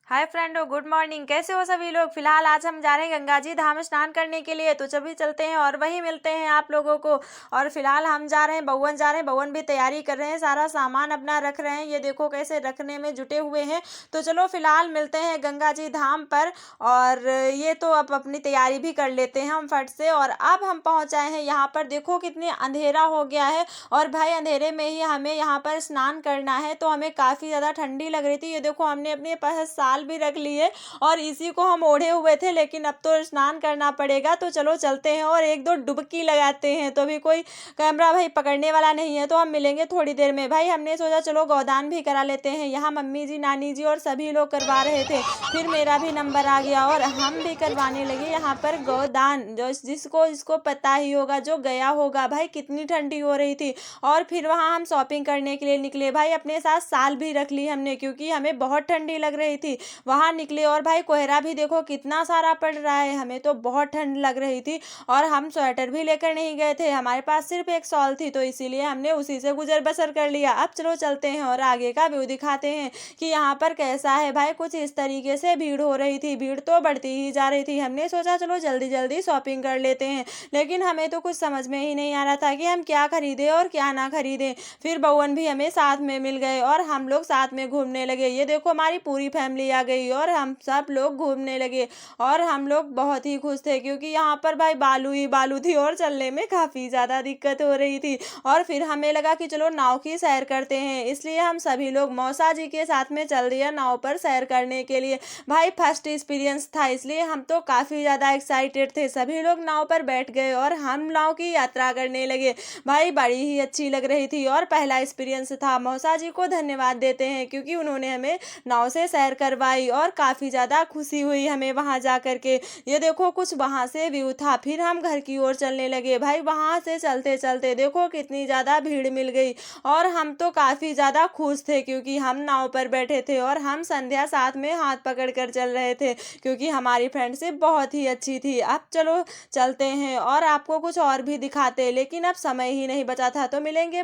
हाय friendo, good morning. कैसे हो सभी लोग। फिलहाल आज हम जा रहे हैं गंगा जी धाम स्नान करने के लिए, तो सभी चलते हैं और वहीं मिलते हैं आप लोगों को। और फिलहाल हम जा रहे हैं, बउवन जा रहे हैं, बउवन भी तैयारी कर रहे हैं, सारा सामान अपना रख रहे हैं। ये देखो कैसे रखने में जुटे हुए हैं। तो चलो फिलहाल मिलते हैं गंगा जी धाम पर। और ये तो अब अपनी तैयारी भी कर लेते हैं हम फट से। और अब हम पहुंच आए हैं यहाँ पर। देखो कितनी अंधेरा हो गया है और भाई अंधेरे में ही हमें यहाँ पर स्नान करना है, तो हमें काफ़ी ज़्यादा ठंडी लग रही थी। ये देखो हमने अपने पास शाल भी रख ली है और इसी को हम ओढ़े हुए थे, लेकिन अब तो स्नान करना पड़ेगा। तो चलो चलते हैं और एक दो डुबकी लगाते हैं। तो अभी कोई कैमरा भाई पकड़ने वाला नहीं है, तो हम मिलेंगे थोड़ी देर में। भाई हमने सोचा चलो गोदान भी करा लेते हैं। यहाँ मम्मी जी, नानी जी और सभी लोग करवा रहे थे, फिर मेरा भी नंबर आ गया और हम भी करवाने लगे यहाँ पर गोदान। जो जिसको जिसको पता ही होगा, जो गया होगा, भाई कितनी ठंडी हो रही थी। और फिर वहाँ हम शॉपिंग करने के लिए निकले। भाई अपने साथ शाल भी रख ली हमने, क्योंकि हमें बहुत ठंडी लग रही थी। वहाँ निकले और भाई कोहरा भी देखो कितना सारा पड़ रहा है, हमें तो बहुत ठंड लग रही थी। और हम स्वेटर भी लेकर नहीं गए थे, हमारे पास सिर्फ एक शॉल थी, तो इसीलिए हमने उसी से गुजर बसर कर लिया। अब चलो चलते हैं और आगे का व्यू दिखाते हैं कि यहाँ पर कैसा है। भाई कुछ इस तरीके से भीड़ हो रही थी, भीड़ तो बढ़ती ही जा रही थी। हमने सोचा चलो जल्दी जल्दी शॉपिंग कर लेते हैं, लेकिन हमें तो कुछ समझ में ही नहीं आ रहा था कि हम क्या खरीदें और क्या ना खरीदें। फिर बउवन भी हमें साथ में मिल गए और हम लोग साथ में घूमने लगे। ये देखो हमारी पूरी फैमिली आ गई और हम सब लोग घूमने लगे। और हम लोग बहुत ही खुश थे, क्योंकि यहाँ पर भाई बालू ही बालू थी और चलने में काफ़ी ज़्यादा दिक्कत हो रही थी। और फिर हमें लगा कि चलो नाव की सैर करते हैं, इसलिए हम सभी लोग मौसा जी के साथ में चल दिया नाव पर सैर करने के लिए। भाई फर्स्ट एक्सपीरियंस था, इसलिए हम तो काफ़ी ज़्यादा एक्साइटेड थे। सभी लोग नाव पर बैठ गए और हम नाव की यात्रा करने लगे। भाई बड़ी ही अच्छी लग रही थी और पहला एक्सपीरियंस था। मौसा जी को धन्यवाद देते हैं, क्योंकि उन्होंने हमें नाव से सैर करवाई और काफ़ी ज़्यादा खुशी हुई हमें वहाँ जा कर के। ये देखो कुछ वहाँ से व्यू था। फिर हम घर की ओर चलने लगे। भाई वहाँ से चलते चलते देखो कितनी ज़्यादा भीड़ मिल गई और हम तो काफ़ी ज़्यादा खुश थे, क्योंकि हम नाव पर बैठे थे और हम संध्या साथ में हाथ पकड़ कर चल रहे थे, क्योंकि हमारी फ्रेंडशिप बहुत ही अच्छी थी। अब चलो चलते हैं और आपको कुछ और भी दिखाते, लेकिन अब समय ही नहीं बचा था, तो मिलेंगे।